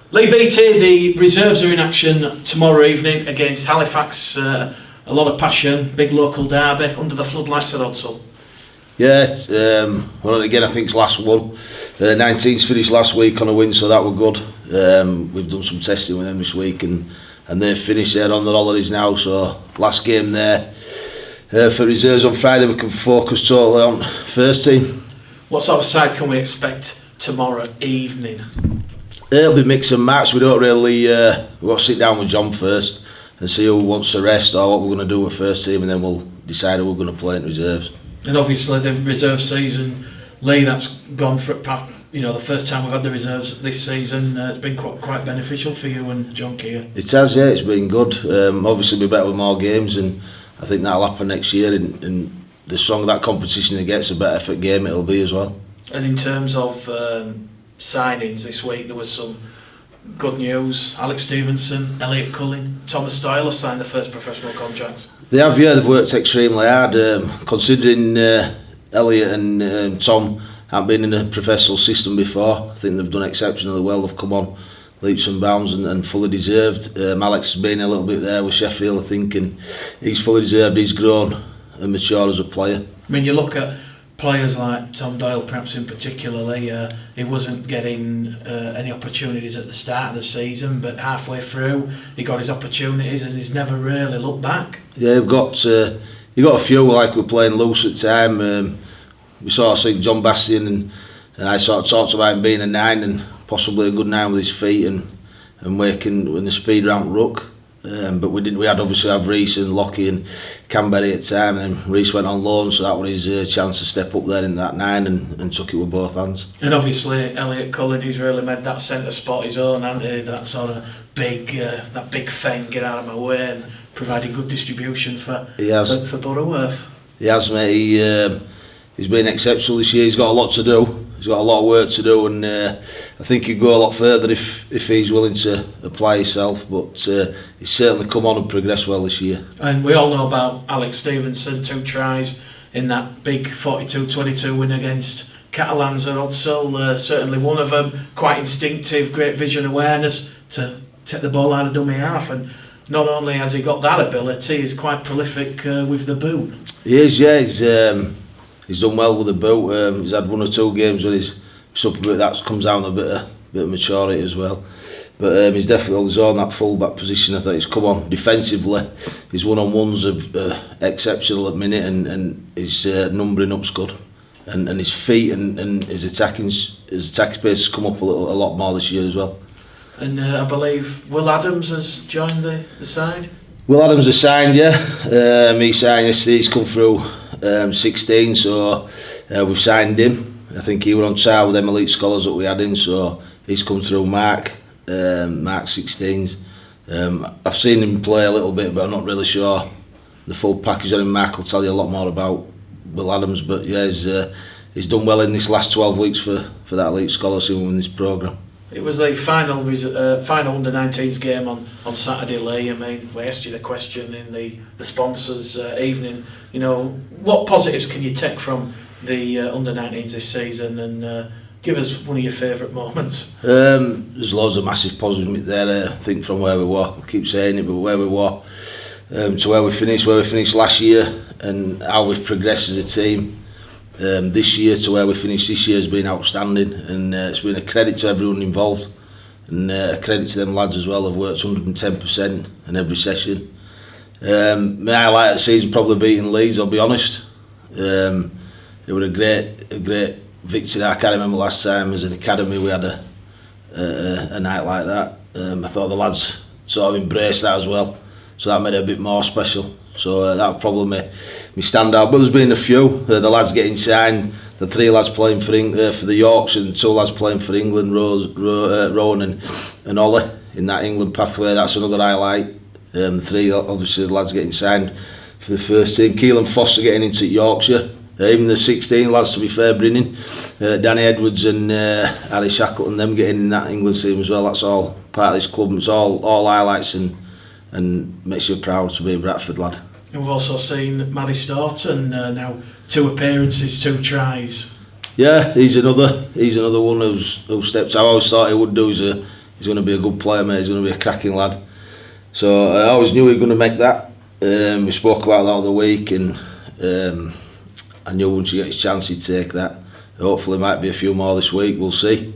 Leigh Beattie, the reserves are in action tomorrow evening against Halifax. A lot of passion, big local derby under the floodlights at Odsal. Yeah, well again I think it's last one. 19's finished last week on a win, so that were good. We've done some testing with them this week and they've finished there on their holidays now, so last game there. For reserves on Friday we can focus totally on first team. What sort of side can we expect tomorrow evening? It'll be mix and match. We don't really we'll sit down with John first and see who wants to rest or what we're going to do with first team, and then we'll decide who we're going to play in reserves. And obviously the reserve season, Leigh, that's gone for the first time we've had the reserves this season. It's been quite beneficial for you and John Keir. It has, yeah. It's been good. Obviously, we're better with more games, and I think that'll happen next year. And the stronger that competition it gets, the better effort game it'll be as well. And in terms of signings this week, there was some good news. Alex Stevenson, Elliot Cullen, Thomas Doyle have signed their first professional contracts. They have, yeah. They've worked extremely hard. Considering Elliot and Tom haven't been in a professional system before, I think they've done exceptionally well. They've come on leaps and bounds and fully deserved. Alex has been a little bit there with Sheffield, I think, and he's fully deserved. He's grown and matured as a player. I mean, you look at players like Tom Doyle, perhaps in particularly, he wasn't getting any opportunities at the start of the season, but halfway through he got his opportunities and he's never really looked back. Yeah, you got a few, like we're playing loose at time. We sort of seen John Bastian and I sort of talked about him being a 9 and possibly a good 9 with his feet and working in the speed round ruck. But we didn't. We had obviously have Reece and Lockie and Canberry at the time, and then Reece went on loan, so that was his chance to step up there in that 9 and took it with both hands. And obviously Elliot Cullen, he's really made that centre spot his own, hasn't he? That sort of big thing, get out of my way, and providing good distribution for Butterworth. He has, mate. He's been exceptional this year. He's got a lot to do. He's got a lot of work to do, and I think he'd go a lot further if he's willing to apply himself. But he's certainly come on and progressed well this year. And we all know about Alex Stevenson, 2 tries in that big 42-22 win against Catalans at Odsal. Certainly one of them, quite instinctive, great vision awareness to take the ball out of dummy half. And not only has he got that ability, he's quite prolific with the boot. He is, yeah. He's done well with the boot. He's had 1 or 2 games where he's up a bit. That comes down to a bit of maturity as well. But he's definitely on that full-back position. I thought he's come on defensively. His one-on-ones are exceptional at minute, and his numbering up's good. And his feet and his attacking pace has come up a lot more this year as well. And I believe Will Adams has joined the side. Will Adams has signed, yeah. He signed yesterday. He's come through 16, so we've signed him. I think he was on trial with them elite scholars that we had in, so he's come through Mark 16s. I've seen him play a little bit, but I'm not really sure the full package on him. Mark will tell you a lot more about Will Adams, but yeah, he's done well in this last 12 weeks for that elite scholarship in this programme. It was the final under-19s game on Saturday, Leigh. I mean, we asked you the question in the sponsors' evening. You know, what positives can you take from the under-19s this season, and give us one of your favourite moments? There's loads of massive positives there. I think from where we were, I keep saying it, but where we were to where we finished last year, and how we've progressed as a team. This year to where we finished this year has been outstanding, and it's been a credit to everyone involved, and a credit to them lads as well. They've worked 110% in every session. My highlight of the season probably beating Leeds, I'll be honest. It was a great victory. I can't remember last time as an academy we had a night like that. I thought the lads sort of embraced that as well, so that made it a bit more special. So that would probably me stand out. But there's been a few. The lads getting signed, the 3 lads playing for the Yorks, and 2 lads playing for England, Rowan and Ollie in that England pathway. That's another highlight. 3, obviously, the lads getting signed for the first team. Keelan Foster getting into Yorkshire. Even the 16 lads, to be fair, bringing Danny Edwards and Harry Shackleton, them getting in that England team as well. That's all part of this club. It's all highlights and makes you proud to be a Bradford lad. And we've also seen Matty Staunton, now 2 appearances, 2 tries. Yeah, he's another one who steps. I always thought he would do. He's going to be a good player, mate. He's going to be a cracking lad. So I always knew we were going to make that. We spoke about that the week, and I knew once he gets his chance he'd take that. Hopefully might be a few more this week, we'll see.